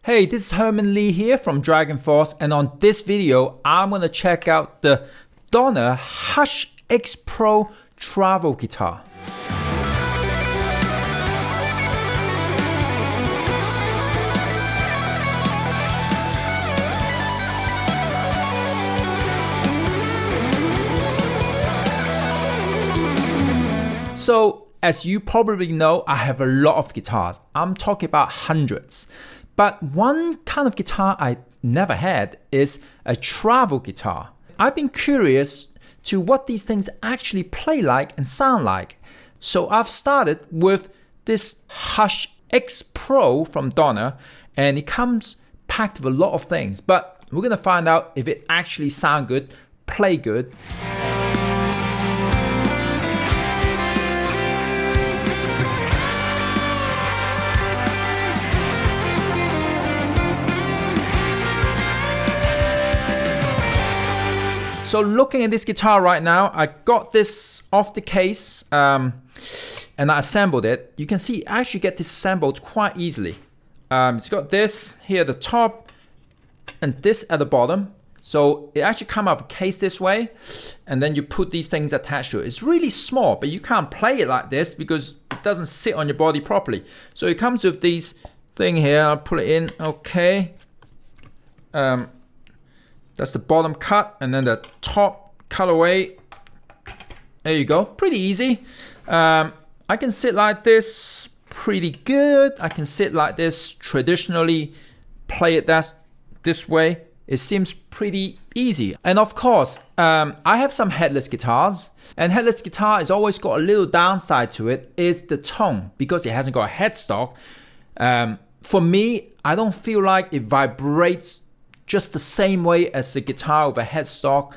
Hey, this is Herman Lee here from DragonForce, and on this video, I'm going to check out the Donner Hush X Pro Travel Guitar. So, as you probably know, I have a lot of guitars. I'm talking about hundreds. But one kind of guitar I never had is a travel guitar. I've been curious to what these things actually play like and sound like. So I've started with this Hush X Pro from Donner, and it comes packed with a lot of things. But we're gonna find out if it actually sounds good, play good. So looking at this guitar right now, I got this off the case and I assembled it. You can see I actually get this assembled quite easily. It's got this here at the top and this at the bottom. So it actually comes out of a case this way, and then you put these things attached to it. It's really small, but you can't play it like this because it doesn't sit on your body properly. So it comes with these thing here. I'll put it in, okay. That's the bottom cut, and then the top cutaway. There you go, pretty easy. I can sit like this pretty good. I can sit like this traditionally, play it this way. It seems pretty easy. And of course, I have some headless guitars, and headless guitar has always got a little downside to it, is the tone, because it hasn't got a headstock. For me, I don't feel like it vibrates just the same way as a guitar with a headstock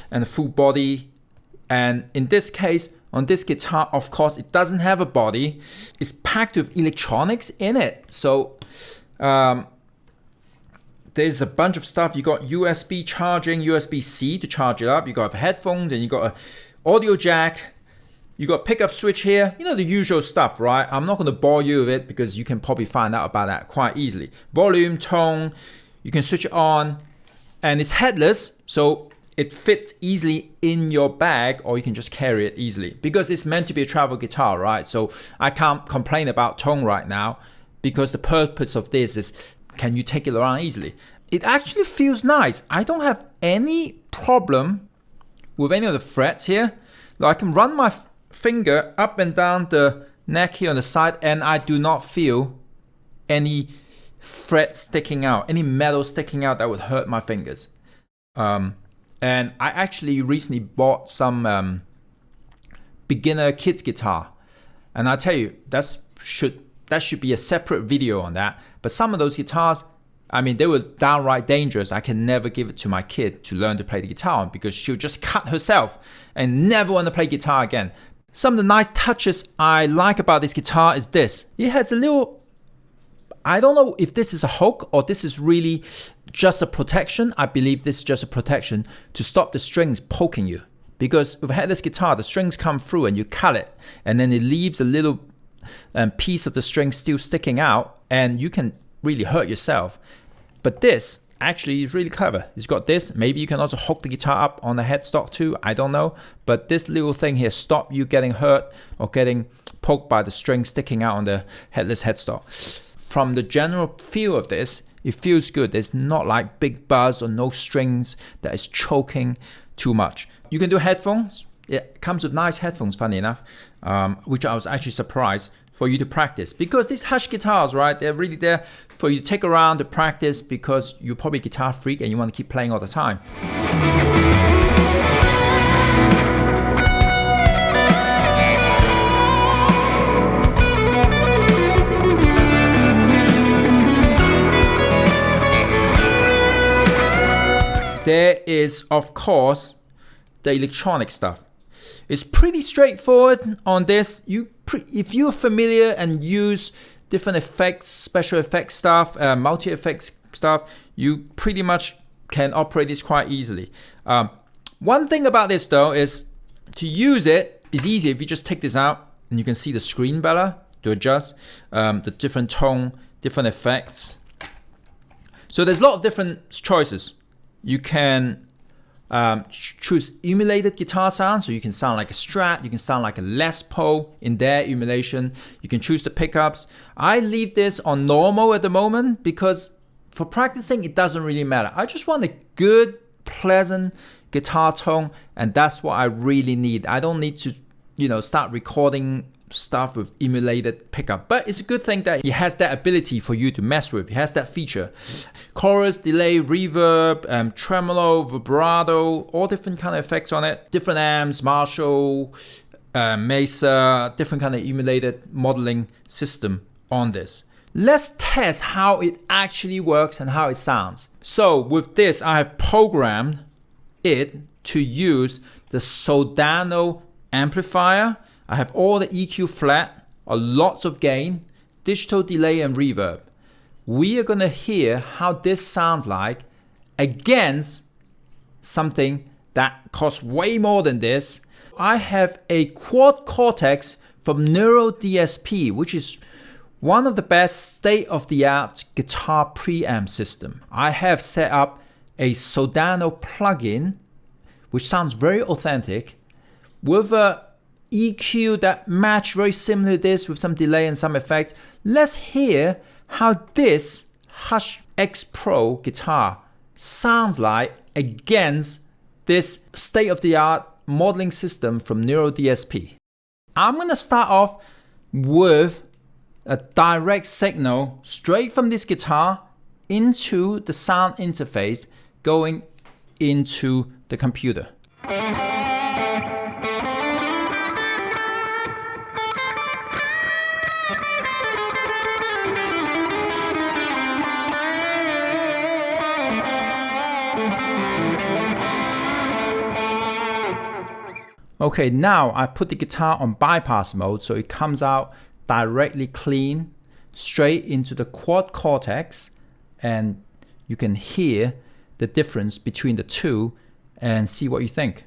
and a full body. And in this case, on this guitar, of course, it doesn't have a body. It's packed with electronics in it. So there's a bunch of stuff. You got USB charging, USB-C to charge it up. You got headphones, and you got an audio jack. You got pickup switch here. You know, the usual stuff, right? I'm not gonna bore you with it because you can probably find out about that quite easily. Volume, tone, you can switch it on, and it's headless, so it fits easily in your bag, or you can just carry it easily because it's meant to be a travel guitar, right? So I can't complain about tone right now because the purpose of this is, can you take it around easily? It actually feels nice. I don't have any problem with any of the frets here. I can run my finger up and down the neck here on the side, and I do not feel any fret sticking out, any metal sticking out that would hurt my fingers. And I actually recently bought some beginner kids guitar, and I tell you, that should be a separate video on that. But some of those guitars, I mean, they were downright dangerous. I can never give it to my kid to learn to play the guitar on because she'll just cut herself and never want to play guitar again. Some of the nice touches I like about this guitar is this. It has a little, I don't know if this is a hook or this is really just a protection. I believe this is just a protection to stop the strings poking you. Because with a headless guitar, the strings come through and you cut it, and then it leaves a little piece of the string still sticking out, and you can really hurt yourself. But this actually is really clever. It's got this. Maybe you can also hook the guitar up on the headstock too. I don't know. But this little thing here stops you getting hurt or getting poked by the string sticking out on the headless headstock. From the general feel of this, it feels good. There's not like big buzz or no strings that is choking too much. You can do headphones. It comes with nice headphones, funny enough, which I was actually surprised for you to practice. Because these Hush guitars, right, they're really there for you to take around to practice because you're probably a guitar freak and you want to keep playing all the time. There is, of course, the electronic stuff. It's pretty straightforward on this. If you're familiar and use different effects, special effects stuff, multi-effects stuff, you pretty much can operate this quite easily. One thing about this though is to use it is easy if you just take this out and you can see the screen better to adjust the different tone, different effects. So there's a lot of different choices. You can choose emulated guitar sound, so you can sound like a Strat, you can sound like a Les Paul in their emulation. You can choose the pickups. I leave this on normal at the moment because for practicing, it doesn't really matter. I just want a good, pleasant guitar tone, and that's what I really need. I don't need to, start recording stuff with emulated pickup, but it's a good thing that it has that ability for you to mess with. It has that feature. Chorus, delay, reverb, tremolo, vibrato, all different kind of effects on it. Different amps, Marshall, Mesa, different kind of emulated modeling system on this. Let's test how it actually works and how it sounds. So with this, I have programmed it to use the Soldano amplifier. I have all the EQ flat, lots of gain, digital delay and reverb. We are gonna hear how this sounds like against something that costs way more than this. I have a quad cortex from Neural DSP, which is one of the best state-of-the-art guitar preamp system. I have set up a Soldano plugin, which sounds very authentic, with a EQ that match very similar to this with some delay and some effects. Let's hear how this Hush X Pro guitar sounds like against this state-of-the-art modeling system from Neural DSP. I'm gonna start off with a direct signal straight from this guitar into the sound interface going into the computer. Okay, now I put the guitar on bypass mode so it comes out directly clean, straight into the quad cortex, and you can hear the difference between the two and see what you think.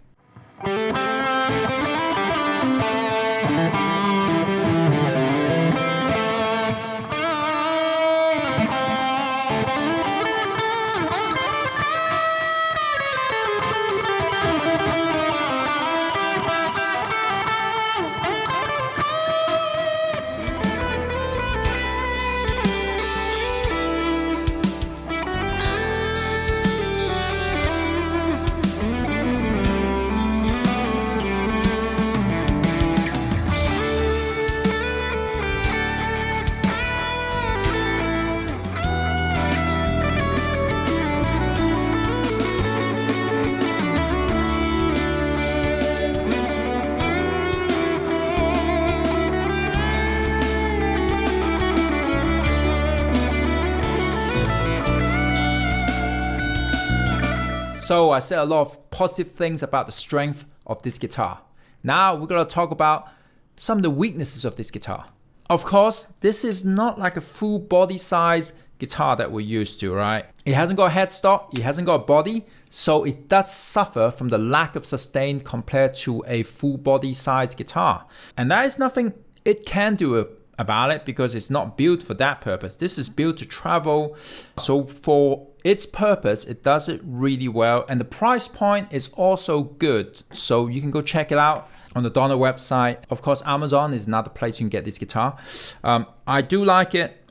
So I said a lot of positive things about the strength of this guitar. Now we're gonna talk about some of the weaknesses of this guitar. Of course, this is not like a full body size guitar that we're used to, right? It hasn't got a headstock, it hasn't got a body, so it does suffer from the lack of sustain compared to a full body size guitar. And that is nothing it can do about it because it's not built for that purpose. This is built to travel. So for its purpose, it does it really well. And the price point is also good. So you can go check it out on the Donner website. Of course, Amazon is another place you can get this guitar. I do like it,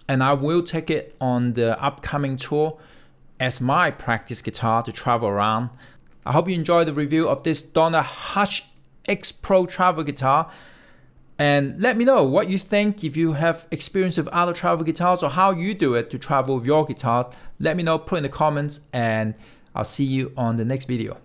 and I will take it on the upcoming tour as my practice guitar to travel around. I hope you enjoyed the review of this Donner Hush X Pro travel guitar. And let me know what you think. If you have experience with other travel guitars or how you do it to travel with your guitars, let me know, put in the comments, and I'll see you on the next video.